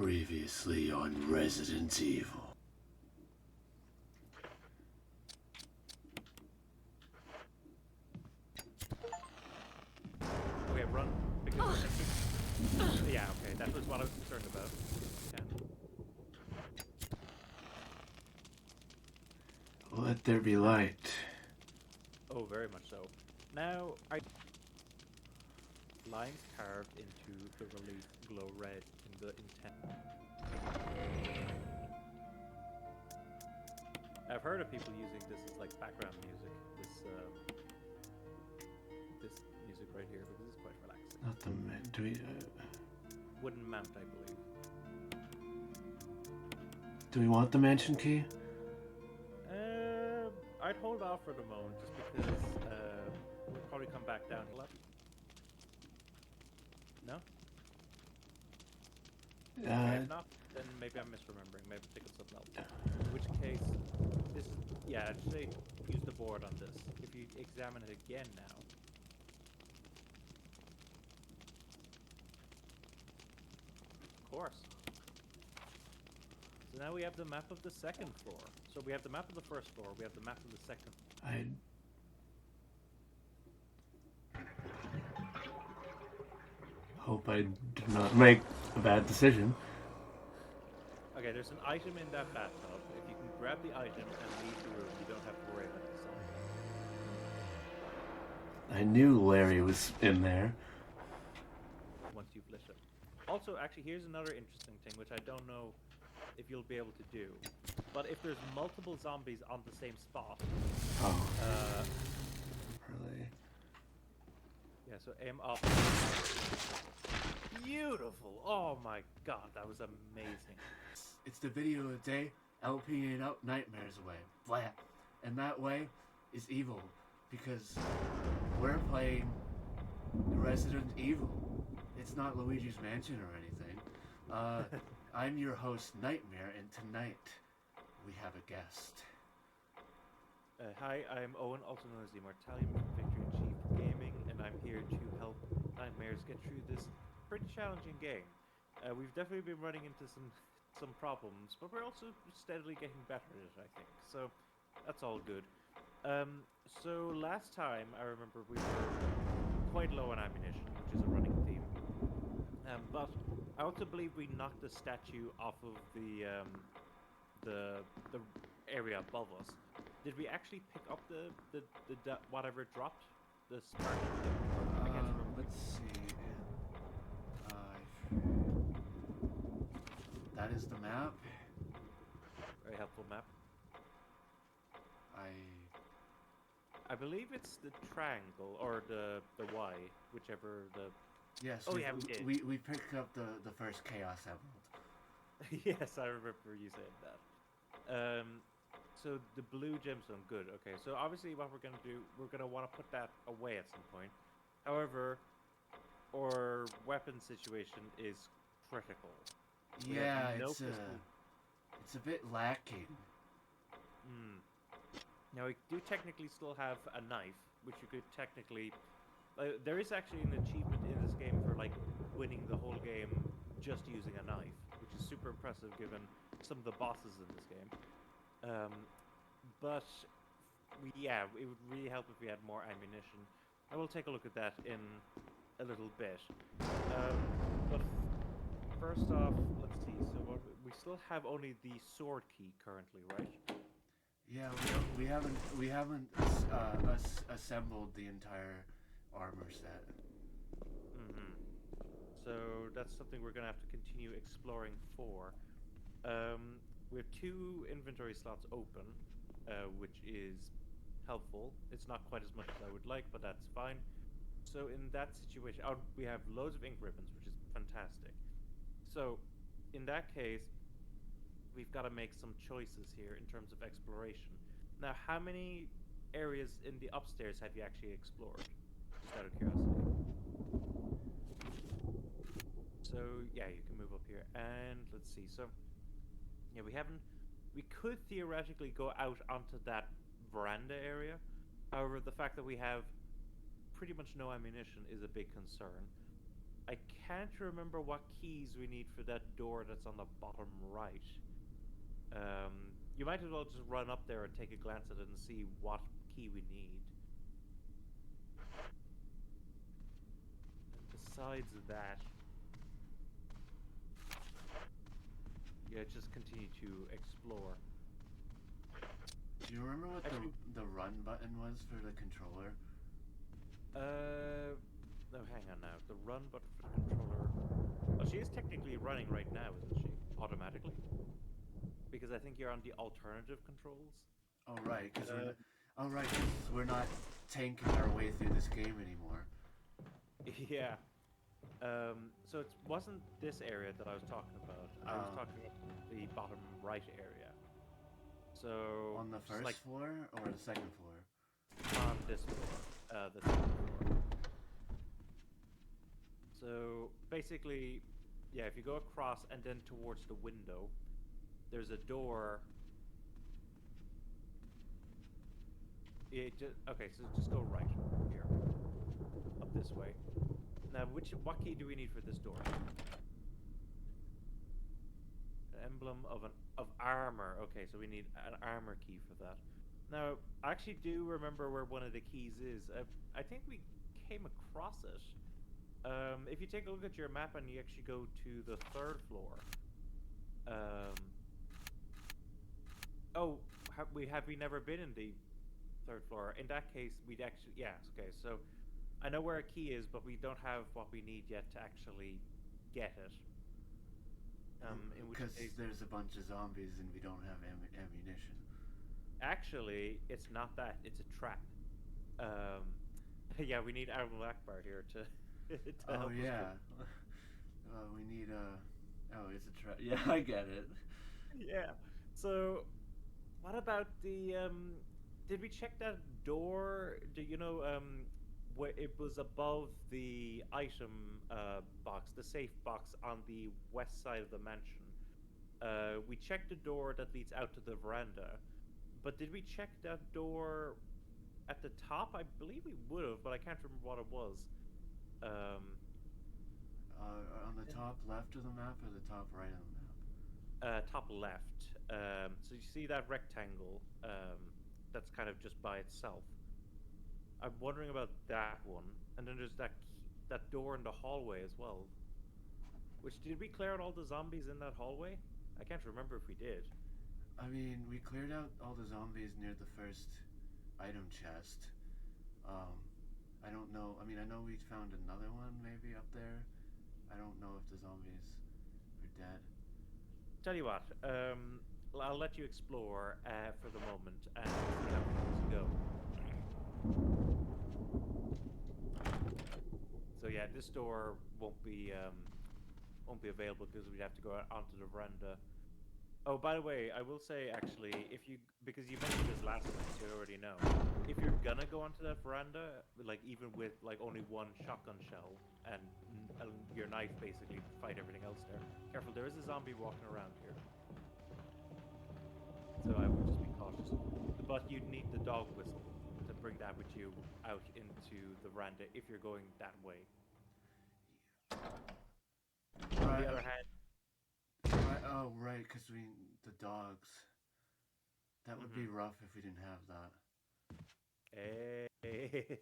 Previously on Resident Evil. Okay, run. Because yeah, okay, that was what I was concerned about. Yeah. Let there be light. Oh, very much so. Now, lines carved into the relief glow red in the intent. I've heard of people using this as like background music. This music right here, because it's quite relaxing. Not the do we? Wooden mount, I believe. Do we want the mansion key? I'd hold off for the moment, just because we'll probably come back down here. No? Okay, if not, then maybe I'm misremembering. Maybe I'm thinking something else. In which case, this, yeah, I'd say use the board on this. If you examine it again now. Of course. So now we have the map of the second floor. So we have the map of the first floor, we have the map of the second. I hope I did not make a bad decision. Okay, there's an item in that bathtub. If you can grab the item and leave the room, you don't have to worry about the sun. I knew Larry was in there. Once you've lit it. Also, actually, here's another interesting thing, which I don't know if you'll be able to do. But if there's multiple zombies on the same spot... Oh. Really? Yeah, so aim up. Beautiful! Oh my god, that was amazing. It's the video of the day, LPing up nightmares away. Flat. And that way is evil. Because we're playing Resident Evil. It's not Luigi's Mansion or anything. I'm your host, Nightmare, and tonight we have a guest. Hi, I'm Owen, also known as Immortalium from PtVIII Gaming, and I'm here to help Nightmares get through this pretty challenging game. We've definitely been running into some problems, but we're also steadily getting better at it, I think. So that's all good. So last time, I remember we were quite low on ammunition, which is a running theme. But I also believe we knocked the statue off of the area above us. Did we actually pick up the whatever dropped? The spark? I can't remember. Let's see. That is the map. Very helpful map. I believe it's the triangle or the Y, whichever the. Yes. Oh yeah, we picked up the first Chaos Emerald. Yes, I remember you saying that. So the blue gemstone, good. Okay, so obviously what we're gonna do, we're gonna want to put that away at some point. However, our weapon situation is critical. Yeah, it's a bit lacking. Now we do technically still have a knife, which you could technically. There is actually an achievement in this game for like winning the whole game just using a knife, which is super impressive given some of the bosses in this game. But it would really help if we had more ammunition. I will take a look at that in a little bit. But first off, let's see. So we still have only the sword key currently, right? Yeah, we haven't assembled the entire armor set. So that's something we're gonna have to continue exploring for. We have 2 inventory slots open, which is helpful. It's not quite as much as I would like, but that's fine. So in that situation, we have loads of ink ribbons, which is fantastic. So in that case, we've got to make some choices here in terms of exploration. Now, how many areas in the upstairs have you actually explored? Just out of curiosity. So yeah, you can move up here, and let's see. So yeah, we could theoretically go out onto that veranda area. However, the fact that we have pretty much no ammunition is a big concern. I can't remember what keys we need for that door that's on the bottom right. You might as well just run up there and take a glance at it and see what key we need. And besides that, yeah, just continue to explore. Do you remember what Actually, the run button was for the controller? No, hang on now. The run button for the controller. Well, she is technically running right now, isn't she? Automatically. Because I think you're on the alternative controls. Oh right, because Uh, we're not tanking our way through this game anymore. yeah. So it wasn't this area that I was talking about. I was talking about the bottom right area. So On the just first like floor or the second floor? on this floor, the second floor. So basically, yeah, if you go across and then towards the window, there's a door. Okay, so just go right here, up this way. Now, what key do we need for this door? An emblem of armor. Okay, so we need an armor key for that. Now, I actually do remember where one of the keys is. I think we came across it. If you take a look at your map and you actually go to the third floor. Oh, have we never been in the third floor? In that case, we'd actually, yes. Okay, so I know where a key is, but we don't have what we need yet to actually get it. In which Because case, there's a bunch of zombies and we don't have ammunition. actually, it's not that. It's a trap. Yeah, we need Arul Akbar here to Oh help us yeah. We need Oh, it's a trap. Yeah, I get it. Yeah. So, what about the did we check that door? Do you know where it was above the item box, the safe box on the west side of the mansion? We checked the door that leads out to the veranda, but did we check that door at the top? I believe we would have, but I can't remember what it was. On the top left of the map or the top right of the map? Top left. So you see that rectangle that's kind of just by itself. I'm wondering about that one, and then there's that door in the hallway as well. Which, did we clear out all the zombies in that hallway? I can't remember if we did. I mean, we cleared out all the zombies near the first item chest. I don't know. I mean, I know we found another one maybe up there. I don't know if the zombies are dead. Tell you what, I'll let you explore for the moment and see how things go. So yeah, this door won't be available because we'd have to go out onto the veranda. Oh, by the way, I will say actually, because you mentioned this last time, so you already know. If you're gonna go onto that veranda, like even with like only one shotgun shell and your knife basically to fight everything else there. Careful, there is a zombie walking around here. So I would just be cautious. But you'd need the dog whistle to bring that with you out into the veranda if you're going that way. On the other hand, Right, oh, right, because the dogs. That would be rough if we didn't have that. Hey.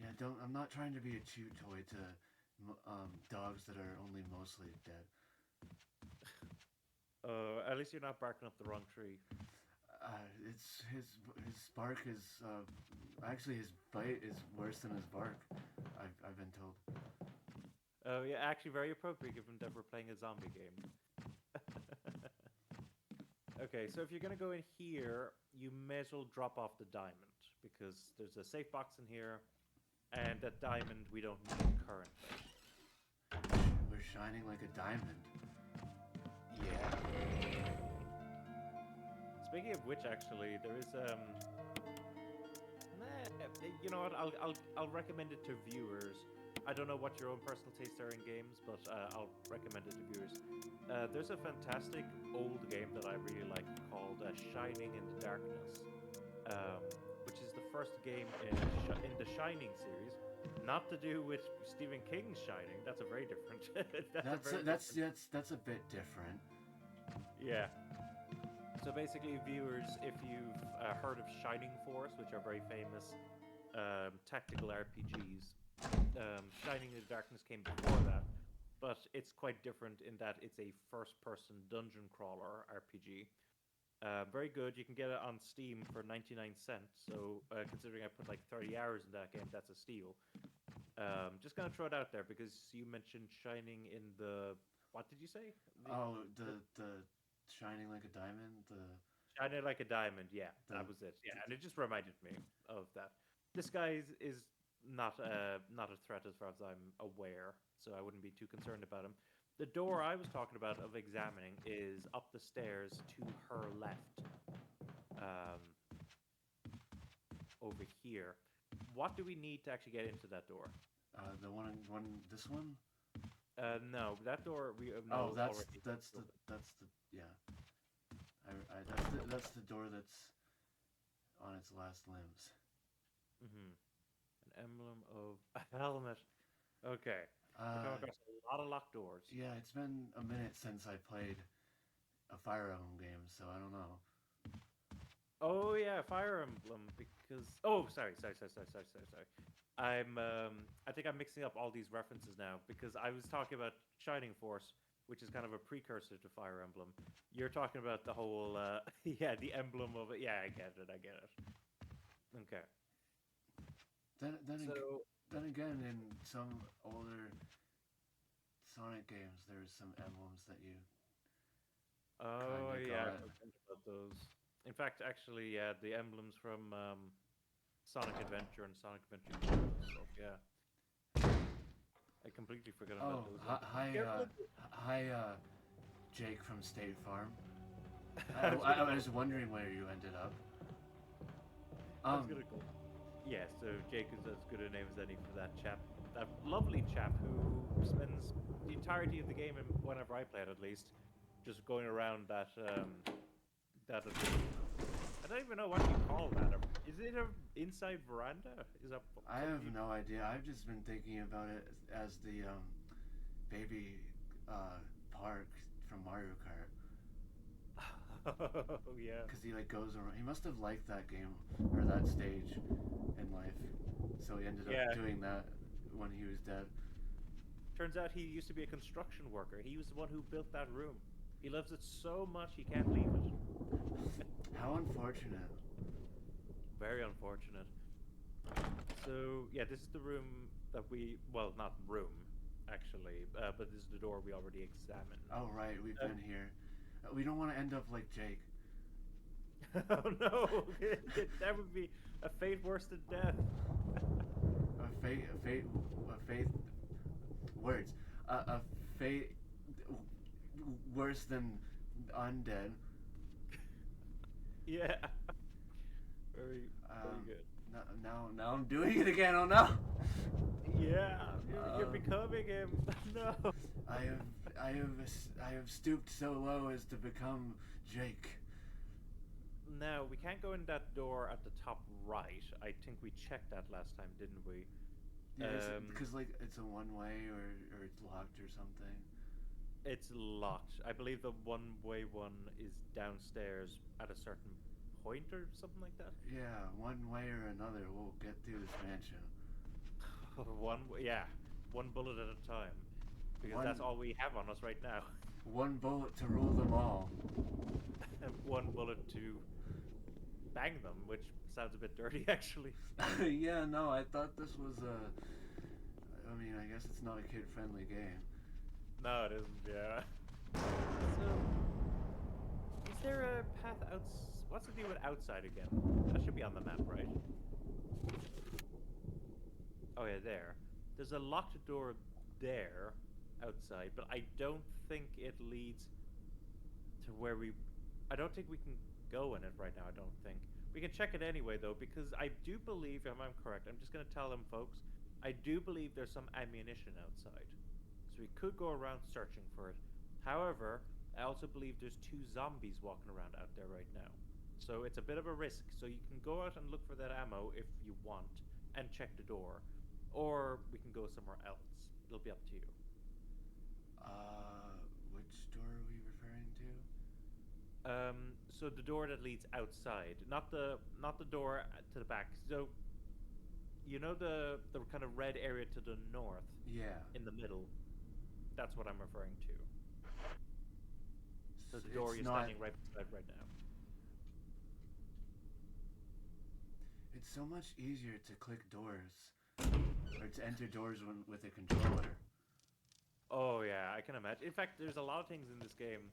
Yeah, I'm not trying to be a chew toy to dogs that are only mostly dead. At least you're not barking up the wrong tree. It's his bark is actually his bite is worse than his bark. I've been told. Oh yeah, actually very appropriate given that we're playing a zombie game. Okay, so if you're gonna go in here, you may as well drop off the diamond because there's a safe box in here, and that diamond we don't need currently. We're shining like a diamond. Yeah. Speaking of which, actually, there is you know what? I'll recommend it to viewers. I don't know what your own personal tastes are in games, but I'll recommend it to viewers. There's a fantastic old game that I really like called Shining in the Darkness, which is the first game in the Shining series, not to do with Stephen King's Shining. That's a very different. That's a bit different. Yeah. So basically, viewers, if you've heard of Shining Force, which are very famous tactical RPGs, Shining in the Darkness came before that, but it's quite different in that it's a first-person dungeon crawler RPG. Very good. You can get it on Steam for 99 cents. So considering I put like 30 hours in that game, that's a steal. Just gonna throw it out there because you mentioned Shining in the what did you say? The Shining Like a Diamond. The Shining Like a Diamond. Yeah, that was it. Yeah, and it just reminded me of that. This guy is not a threat as far as I'm aware, so I wouldn't be too concerned about him. The door I was talking about of examining is up the stairs to her left. Over here. What do we need to actually get into that door? This one? No, that door we Oh, that's already. the yeah. That's the door that's on its last limbs. Mm-hmm. An emblem of a helmet. Okay. I come across a lot of locked doors. Yeah, it's been a minute since I played a Fire Emblem game, so I don't know. Oh yeah, Fire Emblem because sorry. I think I'm mixing up all these references now because I was talking about Shining Force, which is kind of a precursor to Fire Emblem. You're talking about the whole the emblem of it. Yeah, I get it. Okay. Then again, in some older Sonic games, there's some emblems that you. Oh yeah, I got. forgot about those. In fact, actually, yeah, the emblems from Sonic Adventure and Sonic Adventure 2 and stuff, yeah. I completely forgot about those. Hi, Jake from State Farm. I was wondering where you ended up. I was gonna go. Yeah, so Jake is as good a name as any for that chap. That lovely chap who spends the entirety of the game, and whenever I play it at least, just going around that I don't even know what you call that. Is it an inside veranda? Is that? I have no idea. I've just been thinking about it as the baby park from Mario Kart. Oh yeah. Because he goes around. He must have liked that game or that stage in life, so he ended up doing that when he was dead. Turns out he used to be a construction worker. He was the one who built that room. He loves it so much he can't leave it. How unfortunate. Very unfortunate. So, yeah, this is the room that not room, actually, but this is the door we already examined. Oh, right, we've been here. We don't want to end up like Jake. Oh, no! That would be a fate worse than death. A fate, words. A fate worse than undead. Yeah. Very good. Now I'm doing it again. Oh no. Yeah, you're becoming him. No. I have stooped so low as to become Jake. Now we can't go in that door at the top right. I think we checked that last time, didn't we? Yeah, because it's a one-way or it's locked or something. It's locked. I believe the one-way one is downstairs at a certain point or something like that. Yeah, one way or another, we'll get through this mansion. One bullet at a time, because that's all we have on us right now. One bullet to rule them all. And one bullet to bang them, which sounds a bit dirty, actually. Yeah, no, I thought this was I mean, I guess it's not a kid-friendly game. No, it isn't. Yeah. So, is there a path out? What's the deal with outside again? That should be on the map, right? Oh yeah, there. There's a locked door there, outside, but I don't think it leads to where I don't think we can go in it right now. I don't think we can check it anyway, though, because I do believe, if I'm correct, I'm just gonna tell them, folks. I do believe there's some ammunition outside. So we could go around searching for it. However, I also believe there's 2 zombies walking around out there right now. So it's a bit of a risk. So you can go out and look for that ammo if you want and check the door. or we can go somewhere else. It'll be up to you. Which door are we referring to? So the door that leads outside, not the door to the back. So you know the kind of red area to the north Yeah. in the middle. That's what I'm referring to. So the door It's you're not. standing right beside right now. It's so much easier to click doors or to enter doors with a controller. Oh yeah, I can imagine. In fact, there's a lot of things in this game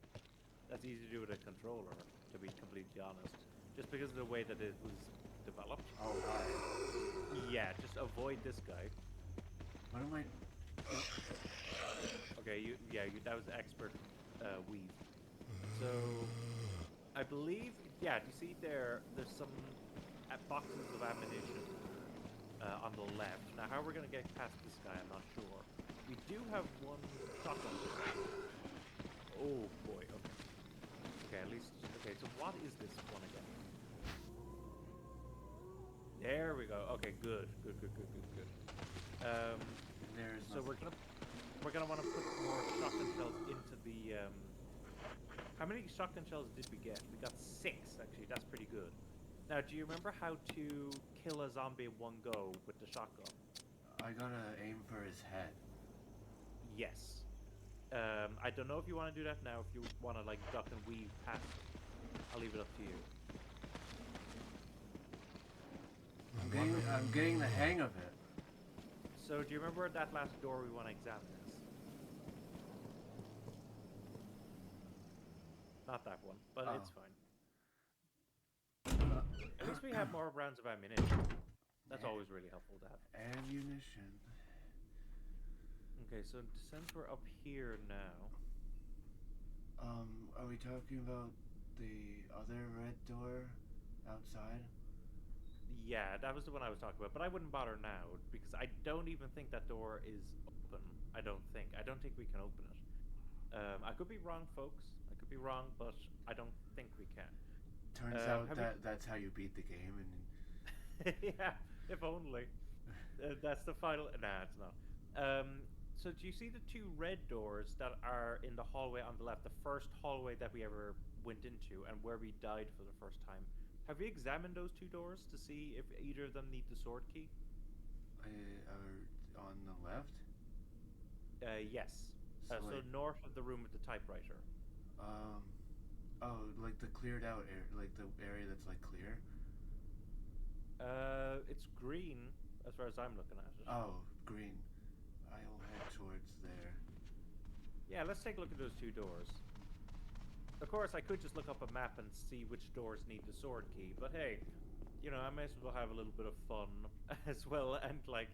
that's easy to do with a controller, to be completely honest. Just because of the way that it was developed. Oh, hi. Yeah, just avoid this guy. What am I? Okay, that was expert weave. So, I believe, yeah, do you see there's some boxes of ammunition on the left. Now, how we're going to get past this guy, I'm not sure. We do have one shotgun. Oh, boy, okay. Okay, at least, okay, so what is this one again? There we go. Okay, good. So we're gonna want to put more shotgun shells into the. How many shotgun shells did we get? We got 6 actually. That's pretty good. Now, do you remember how to kill a zombie in one go with the shotgun? I gotta aim for his head. Yes. I don't know if you want to do that now. If you want to like duck and weave past, I'll leave it up to you. I'm getting the hang of it. So, do you remember that last door we want to examine this? Not that one, but it's fine. At least we have more rounds of ammunition. That's always really helpful to have. Ammunition. Okay, so since we're up here now... Are we talking about the other red door outside? Yeah, that was the one I was talking about, but I wouldn't bother now, because I don't even think that door is open. I don't think we can open it. I could be wrong, folks. I could be wrong, but I don't think we can. Turns out that's how you beat the game. And yeah, if only. That's the final... Nah, it's not. So do you see the 2 red doors that are in the hallway on the left? The first hallway that we ever went into and where we died for the first time. Have you examined those 2 doors to see if either of them need the sword key? On the left? Yes. So like, north of the room with the typewriter. Oh, like the cleared out area, like the area that's like clear? It's green as far as I'm looking at it. Oh, green. I'll head towards there. Yeah, let's take a look at those 2 doors. Of course, I could just look up a map and see which doors need the sword key, but hey, you know, I may as well have a little bit of fun as well and, like,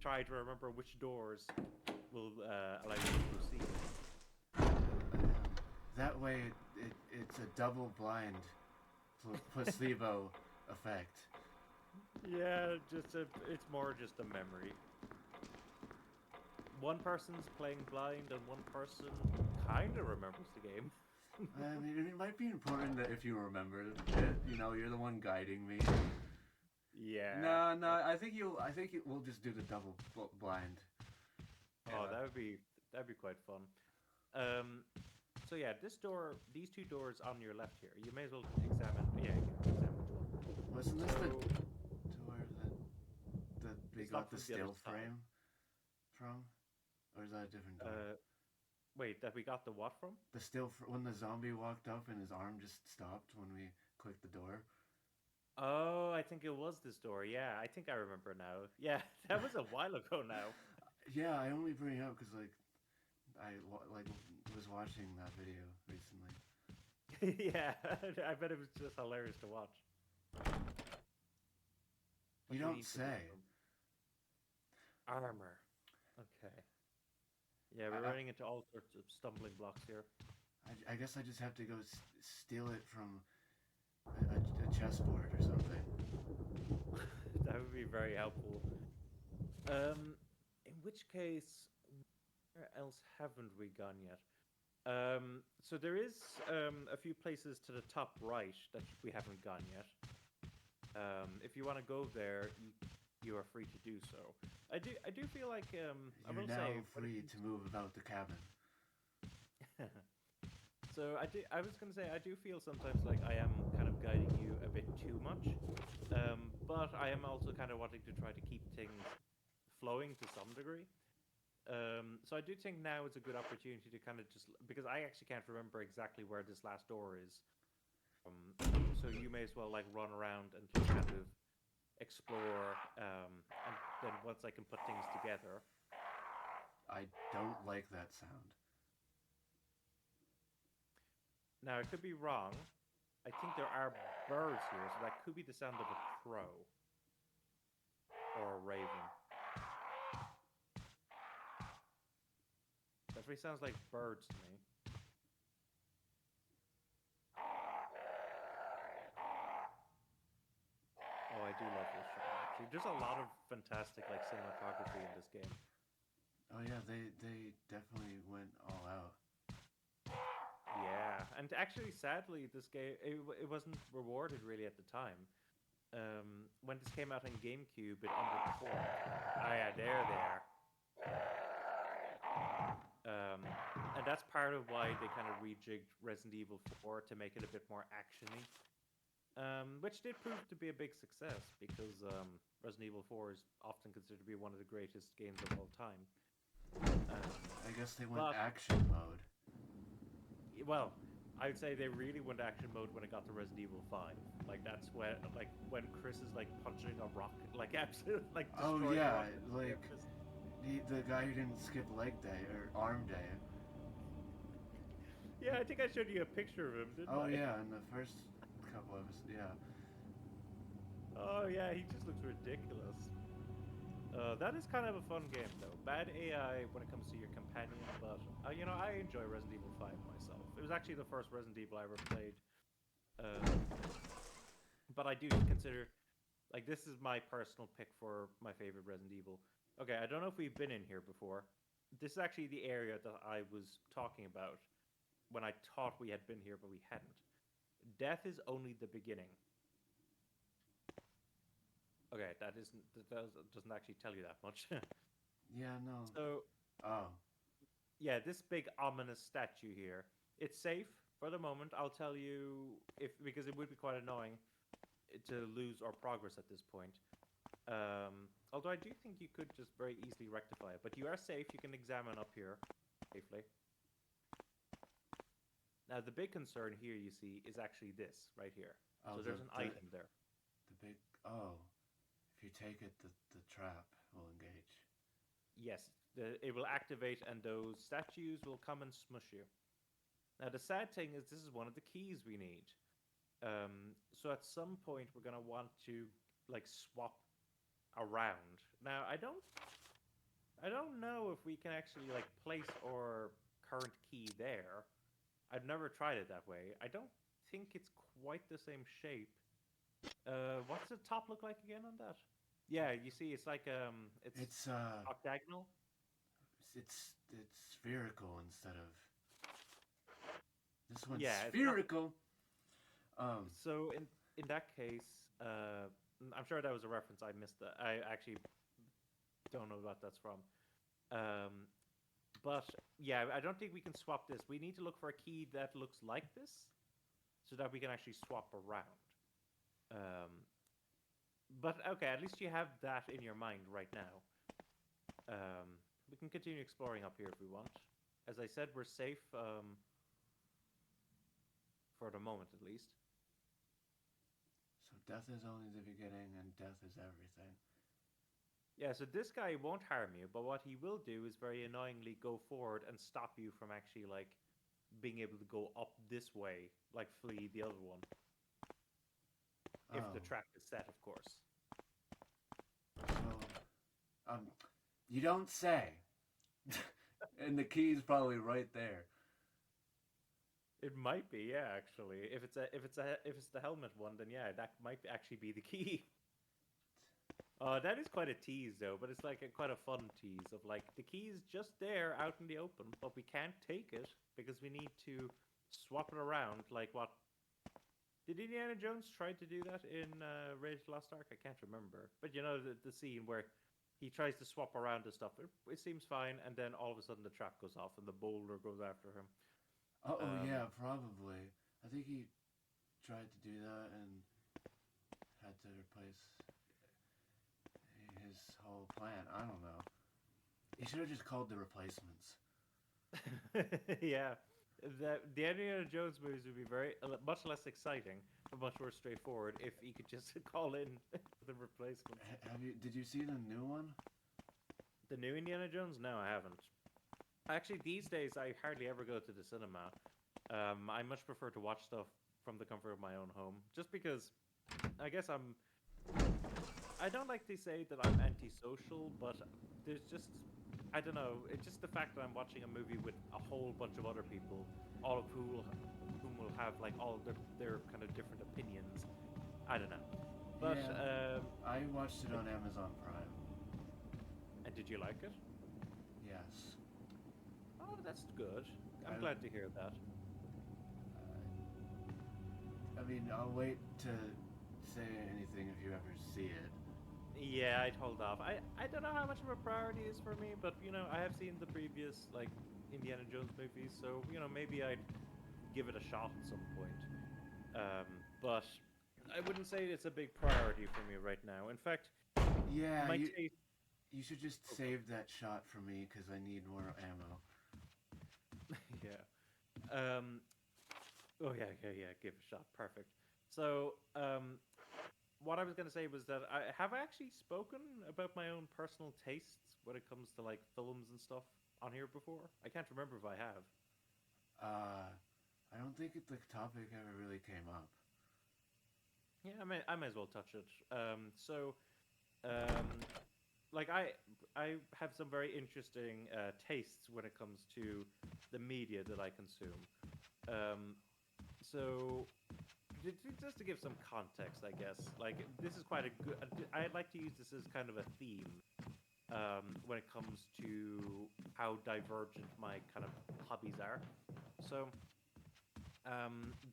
try to remember which doors will allow you to proceed. That way, it's a double blind placebo effect. Yeah, it's more just a memory. One person's playing blind and one person kind of remembers the game. I mean, it might be important that if you remember it, you know, you're the one guiding me. Yeah. No, I think we'll just do the double blind. Oh, that'd be quite fun. So yeah, these 2 doors on your left here, you may as well examine. Yeah, you can examine which one. Wasn't this the door that they got the still frame from, or is that a different door? Wait, that we got the what from? The when the zombie walked up and his arm just stopped when we clicked the door. Oh, I think it was this door. Yeah, I think I remember now. Yeah, that was a while ago now. Yeah, I only bring it up because I was watching that video recently. Yeah, I bet it was just hilarious to watch. You don't say. Armor. Okay. Yeah, we're running into all sorts of stumbling blocks here. I guess I just have to go steal it from a chessboard or something. That would be very helpful. In which case, where else haven't we gone yet? So there is a few places to the top right that we haven't gone yet. If you want to go there, you you are free to do so. I do feel like I You're will now say free to move about the cabin. So I was gonna say I do feel sometimes like I am kind of guiding you a bit too much, but I am also kind of wanting to try to keep things flowing to some degree. So I do think now is a good opportunity to kind of just because I actually can't remember exactly where this last door is. So you may as well like run around and just kind of explore, and then once I can put things together. I don't like that sound. Now I could be wrong. I think there are birds here, so that could be the sound of a crow or a raven. Definitely sounds like birds to me. Oh, I do love this shot. Actually, there's a lot of fantastic like cinematography in this game. Oh yeah, they definitely went all out. Yeah, and actually, sadly, this game it wasn't rewarded really at the time. When this came out on GameCube, it underperformed. Oh yeah, there they are. And that's part of why they kind of rejigged Resident Evil 4 to make it a bit more actiony, which did prove to be a big success because Resident Evil 4 is often considered to be one of the greatest games of all time. I guess they went But action mode. well, I would say they really went action mode when it got to Resident Evil 5. Like that's when Chris is like punching a rock, like absolutely like Oh destroying a yeah, rock. like the guy who didn't skip leg day or arm day. Yeah, I think I showed you a picture of him, didn't Oh I? yeah, in the first couple of us, yeah. Oh yeah, he just looks ridiculous. That is kind of a fun game though. Bad AI when it comes to your companion, but you know I enjoy Resident Evil 5 myself. It was actually the first Resident Evil I ever played. Um, but I do consider like this is my personal pick for my favorite Resident Evil. Okay, I don't know if we've been in here before. This is actually the area that I was talking about when I thought we had been here, but we hadn't. Death is only the beginning. Okay, doesn't actually tell you that much. Yeah, no. So Oh. yeah, this big ominous statue here. It's safe for the moment. I'll tell you if because it would be quite annoying to lose our progress at this point. Although I do think you could just very easily rectify it, but you are safe. You can examine up here safely. Now the big concern here you see is actually this right here. Oh, So there's an item there. The big. Oh. If you take it, the trap will engage. Yes, it will activate, and those statues will come and smush you. Now the sad thing is this is one of the keys we need. So at some point we're gonna want to like swap around. Now I don't know if we can actually like place our current key there. I've never tried it that way. I don't think it's quite the same shape. What's the top look like again on that? Yeah, you see, it's like it's It's octagonal. it's spherical instead of this one's Yeah, it's not. spherical. Um. So in that case, I'm sure that was a reference. I missed that. I actually don't know what that's from. Um, but yeah, I don't think we can swap this. We need to look for a key that looks like this, so that we can actually swap around. Um, but okay, at least you have that in your mind right now. We can continue exploring up here if we want. As I said, we're safe for the moment, at least. So death is only the beginning, and death is everything. Yeah, so this guy won't harm you, but what he will do is very annoyingly go forward and stop you from actually like being able to go up this way, like flee the other one. If the Oh. trap is set, of course. So, you don't say. And the key's probably right there. It might be, yeah, actually. If it's the helmet one, then yeah, that might actually be the key. That is quite a tease, though, but it's like quite a fun tease of like the key's just there out in the open, but we can't take it because we need to swap it around, like what Did Indiana Jones try to do that in Raiders of the Lost Ark? I can't remember. But you know the scene where he tries to swap around and stuff. It seems fine, and then all of a sudden the trap goes off and the boulder goes after him. Oh yeah, probably. I think he tried to do that and had to replace his whole plan. I don't know. He should have just called the replacements. Yeah, the Indiana Jones movies would be much less exciting, but much more straightforward if he could just call in the replacements. Did you see the new one? The new Indiana Jones? No, I haven't. Actually, these days I hardly ever go to the cinema. I much prefer to watch stuff from the comfort of my own home, just because I guess I don't like to say that I'm antisocial, but there's just I don't know. It's just the fact that I'm watching a movie with a whole bunch of other people, all of whom will have like all their kind of different opinions. I don't know. But Yeah, I watched it on Amazon Prime. and did you like it? Yes. Oh, that's good. I'm I- glad to hear that. I mean, I'll wait to say anything if you ever see it. Yeah, I'd hold off. I don't know how much of a priority it is for me, but you know, I have seen the previous like Indiana Jones movies, so you know, maybe I'd give it a shot at some point. But I wouldn't say it's a big priority for me right now. In fact, Yeah, my you taste. you should just save that shot for me because I need more ammo. Yeah. Oh yeah, yeah. Give it a shot. Perfect. So, what I was gonna say was that I have actually spoken about my own personal tastes when it comes to like films and stuff on here before. I can't remember if I have. I don't think the topic ever really came up. Yeah, I may as well touch it. Um, like I have some very interesting tastes when it comes to the media that I consume. Um, so just to give some context, I guess, like this is quite a good. I'd like to use this as kind of a theme when it comes to how divergent my kind of hobbies are. So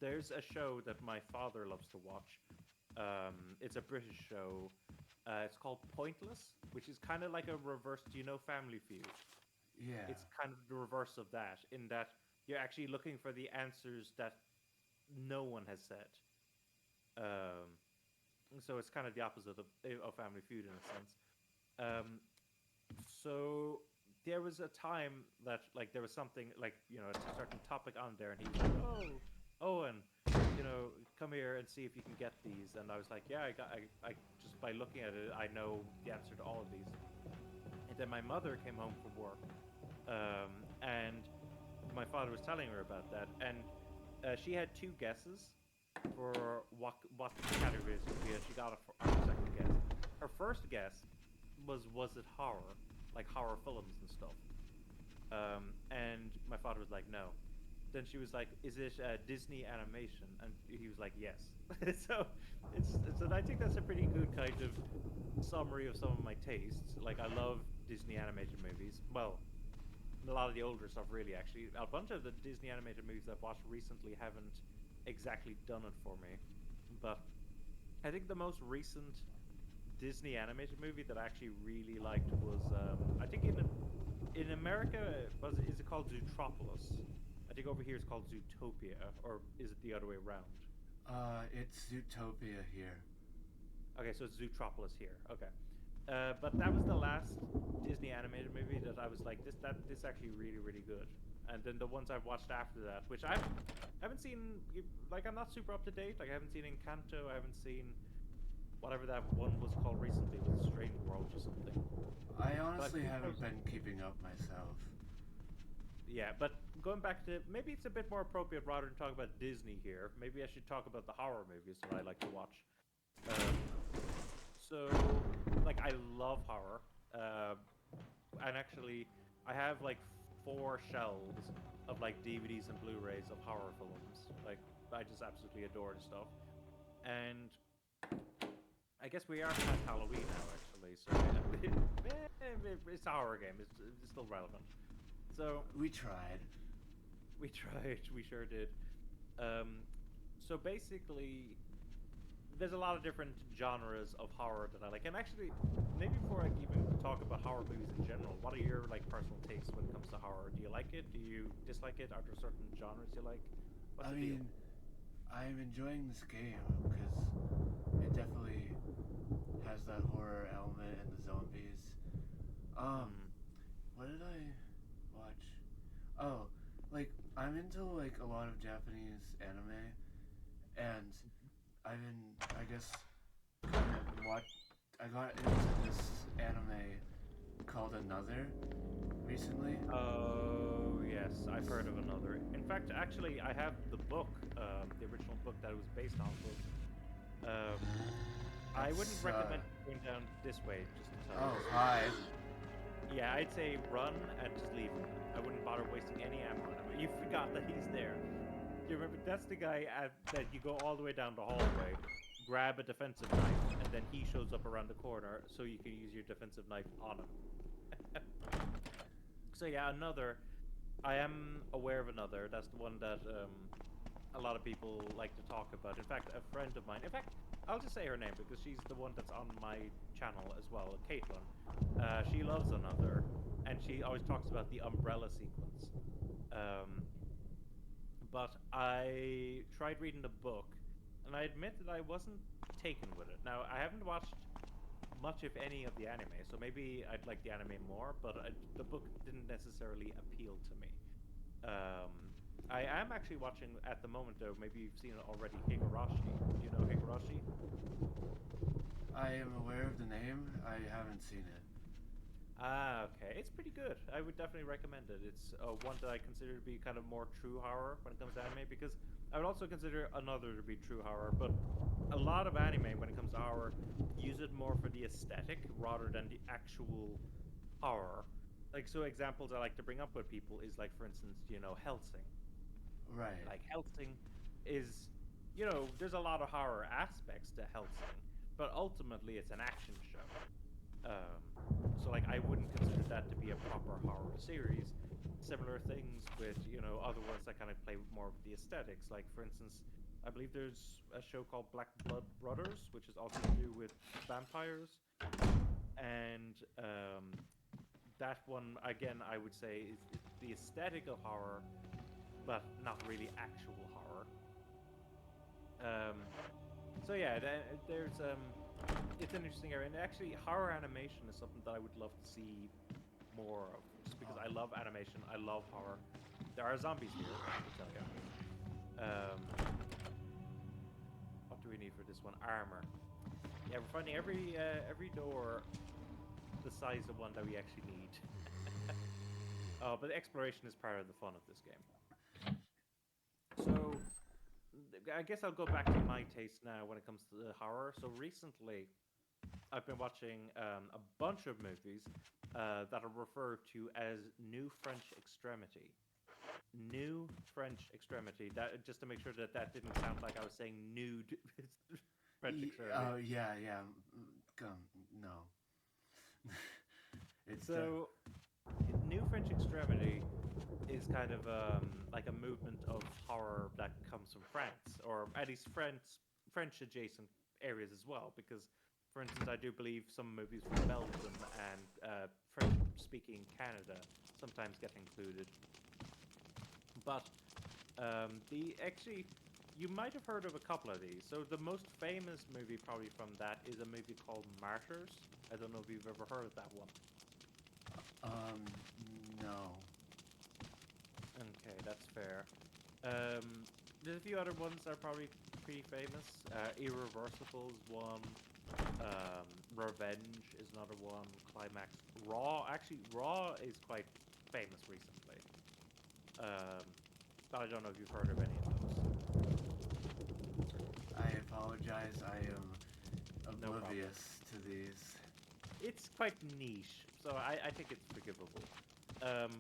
there's a show that my father loves to watch. It's a British show. It's called Pointless, which is kind of like a reverse. Do you know Family Feud? Yeah. It's kind of the reverse of that, in that you're actually looking for the answers that no one has said. Um, so it's kind of the opposite of Family Feud in a sense. Um, so there was a time that like there was something like a certain topic on there, and he was like, "Oh, Owen, come here and see if you can get these." And I was like, "Yeah, I just by looking at it, I know the answer to all of these." And then my mother came home from work, and my father was telling her about that, and she had two guesses for what the categories would be, and she got it for her second guess. Her first guess was it horror, like horror films and stuff, and my father was like, no. Then she was like, is it Disney animation? And he was like, yes. So I think that's a pretty good kind of summary of some of my tastes. Like I love Disney animated movies. Well, a lot of the older stuff, really. Actually, a bunch of the Disney animated movies I've watched recently haven't exactly done it for me. But I think the most recent Disney animated movie that I actually really liked was I think in America is it called Zootropolis? I think over here it's called Zootopia, or is it the other way around? It's Zootopia here. Okay, so it's Zootropolis here. Okay, but that was the last Disney animated movie that I was like, this actually really good. And then the ones I've watched after that, which I haven't seen, like I'm not super up to date. Like I haven't seen Encanto, I haven't seen whatever that one was called recently with Strange Worlds or something. I honestly haven't been keeping up myself. Yeah, but going back to maybe it's a bit more appropriate rather than talk about Disney here. Maybe I should talk about the horror movies that I like to watch. So, like, I love horror, and actually, I have like 4 shelves of like DVDs and Blu-rays of horror films. Like, I just absolutely adore the stuff. And I guess we are past Halloween now, actually. So it's a horror game. It's still relevant. So We tried. we tried. We sure did. Um, So basically, there's a lot of different genres of horror that I like. And actually, maybe before I even talk about horror movies in general, what are your like personal tastes when it comes to horror? Do you like it? Do you dislike it? Are there certain genres you like? What's I the deal? mean, I'm enjoying this game because it definitely has that horror element and the zombies. Um, Hmm. what did I watch? Oh, like I'm into like a lot of Japanese anime, and I've been, I guess, kind of I got into this anime called Another recently. Oh yes, I've heard of another. In fact, actually, I have the book, the original book that it was based off of. Um, I wouldn't That's recommend going down this way, just to tell you. oh So, hi. yeah, I'd say run and just leave him. I wouldn't bother wasting any ammo on him. You forgot that he's there. You remember that's the guy that you go all the way down the hallway, grab a defensive knife, and then he shows up around the corner, so you can use your defensive knife on him. So yeah, another. I am aware of another. That's the one that a lot of people like to talk about. In fact, a friend of mine. In fact, I'll just say her name because she's the one that's on my channel as well, Caitlin. She loves another, and she always talks about the umbrella sequence. Um, but I tried reading the book, and I admit that I wasn't taken with it. Now, I haven't watched much, if any, of the anime, so maybe I'd like the anime more, but the book didn't necessarily appeal to me. Um, I am actually watching at the moment, though. Maybe you've seen it already. Higurashi. Do you know Higurashi? I am aware of the name. I haven't seen it. Ah, okay. It's pretty good. I would definitely recommend it. It's one that I consider to be kind of more true horror when it comes to anime, because I would also consider another to be true horror. But a lot of anime, when it comes to horror, use it more for the aesthetic rather than the actual horror. Like, so examples I like to bring up with people is like, for instance, Helsing. Right. Like Helsing is, there's a lot of horror aspects to Helsing, but ultimately it's an action show. Um, so like I wouldn't consider that to be a proper horror series. Similar things with other ones that kind of play more with the aesthetics. Like for instance, I believe there's a show called Black Blood Brothers, which is also to do with vampires, and that one again I would say is the aesthetic of horror, but not really actual horror. Um, so yeah, it's an interesting area, and actually, horror animation is something that I would love to see more of, just because I love animation, I love horror. There are zombies here, I can tell you. Um, what do we need for this one? Armor. Yeah, we're finding every door the size of one that we actually need. Oh, but exploration is part of the fun of this game. So, I guess I'll go back to my taste now when it comes to the horror. So recently, I've been watching a bunch of movies that are referred to as New French Extremity. New French Extremity. That just to make sure that that didn't sound like I was saying nude French Extremity. Oh yeah, yeah. No. It's the So, New French Extremity is kind of like a movement of horror that comes from France, or at least French adjacent areas as well. Because, for instance, I do believe some movies from Belgium and French-speaking Canada sometimes get included. But the actually, you might have heard of a couple of these. So the most famous movie probably from that is a movie called Martyrs. I don't know if you've ever heard of that one. um no. Okay, that's fair. There's a few other ones that are probably pretty famous. Irreversible is one. Revenge is another one. Climax. Raw is quite famous recently. Um, but I don't know if you've heard of any of those. I apologize. I am No problem. oblivious to these. It's quite niche, so I think it's forgivable.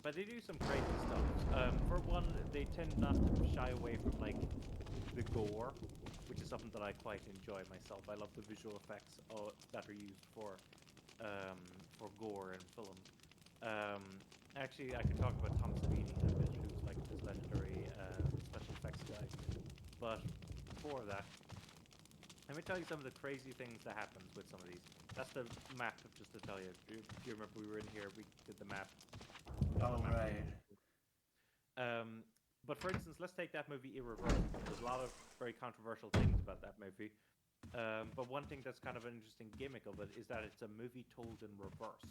But they do some crazy stuff. For one, they tend not to shy away from like the gore, which is something that I quite enjoy myself. I love the visual effects that are used for gore in films. Um, actually, I could talk about Tom Savini in a bit, who's like this legendary special effects guy. But before that, let me tell you some of the crazy things that happens with some of these. That's the map, just to tell you. Do you remember we were in here, we did the map. Oh, right. But for instance, let's take that movie Irreversible. There's a lot of very controversial things about that movie. But one thing that's kind of an interesting gimmick of it is that it's a movie told in reverse.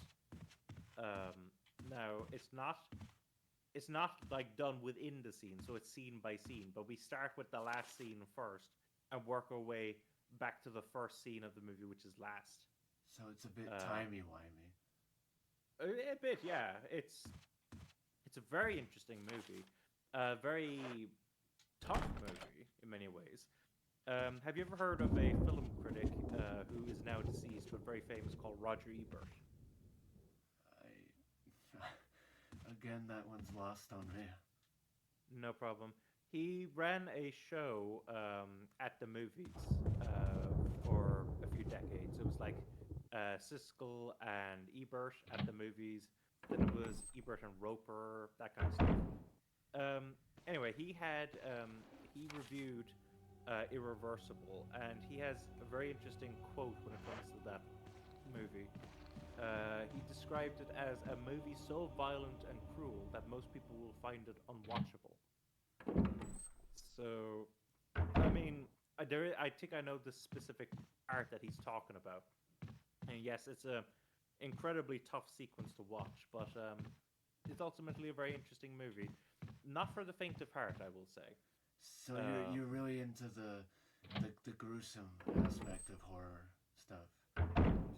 Now, it's not like done within the scene, so it's scene by scene. But we start with the last scene first and work our way back to the first scene of the movie, which is last. So it's a bit timey-wimey. A bit, yeah. It's a very interesting movie. A very tough movie in many ways. Have you ever heard of a film critic who is now deceased but very famous called Roger Ebert? Again, that one's lost on me. No problem. He ran a show at the movies for a few decades. It was like Siskel and Ebert at the movies. Then it was Ebert and Roper, that kind of stuff. Anyway, he reviewed Irreversible, and he has a very interesting quote when it comes to that movie. He described it as a movie so violent and cruel that most people will find it unwatchable. So, I mean, I think I know the specific art that he's talking about. And yes, it's a incredibly tough sequence to watch, but it's ultimately a very interesting movie. Not for the faint of heart, I will say. So you're really into the gruesome aspect of horror stuff.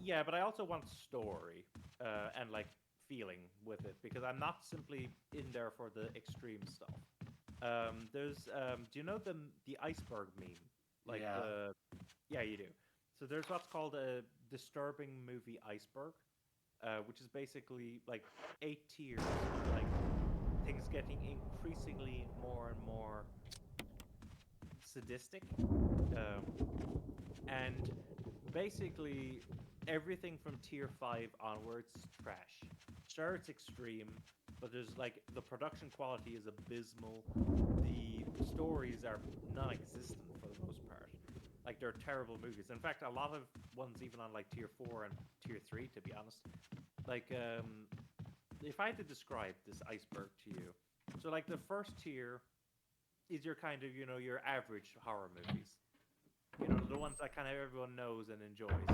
Yeah, but I also want story and like feeling with it, because I'm not simply in there for the extreme stuff. Do you know the iceberg meme? Like yeah. Yeah, you do. So there's what's called a disturbing movie iceberg, which is basically like 8 tiers of like things getting increasingly more and more sadistic, and basically everything from tier 5 onwards trash. Sure, it's extreme, but there's like the production quality is abysmal. The stories are non-existent for the most part. Like, they're terrible movies. In fact, a lot of ones even on like tier 4 and tier 3, to be honest. Like, if I had to describe this iceberg to you, so like the first tier is your kind of, your average horror movies. The ones that kind of everyone knows and enjoys.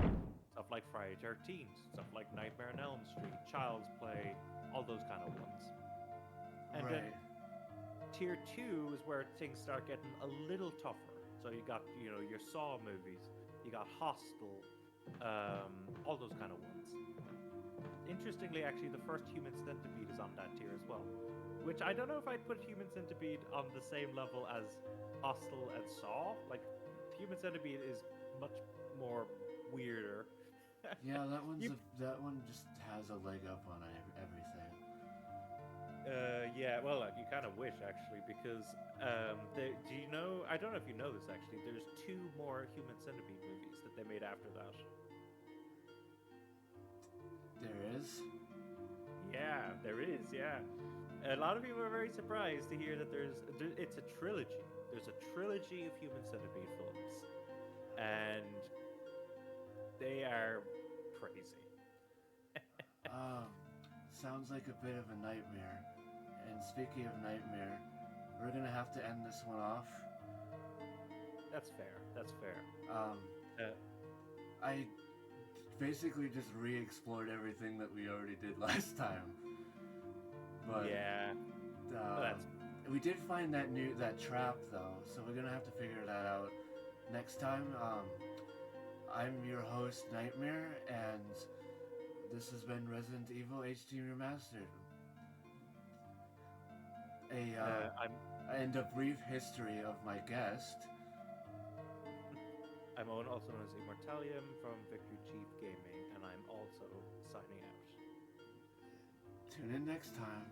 Stuff like Friday 13th, stuff like Nightmare on Elm Street, Child's Play, all those kind of ones. And right. then tier 2 is where things start getting a little tougher. So you got, your Saw movies, you got Hostel, all those kind of ones. Interestingly, actually, the first Human Centipede is on that tier as well. Which I don't know if I'd put Human Centipede on the same level as Hostel and Saw. Like, Human Centipede is much more weirder. Yeah, that one just has a leg up on everything. Yeah, well, you kind of wish, actually, because do you know? I don't know if you know this, actually. There's 2 more Human Centipede movies that they made after that. There is? Yeah, there is. Yeah, a lot of people are very surprised to hear that it's a trilogy. There's a trilogy of Human Centipede films, and they are crazy. Sounds like a bit of a nightmare. And speaking of nightmare, we're gonna have to end this one off. That's fair. That's fair. I basically just re-explored everything that we already did last time. But yeah, we did find that trap though, so we're gonna have to figure that out next time. I'm your host, Nightmare, and this has been Resident Evil HD Remastered. And a brief history of my guest. I'm Owen, also known as Immortalium from Victory Chief Gaming, and I'm also signing out. Tune in next time.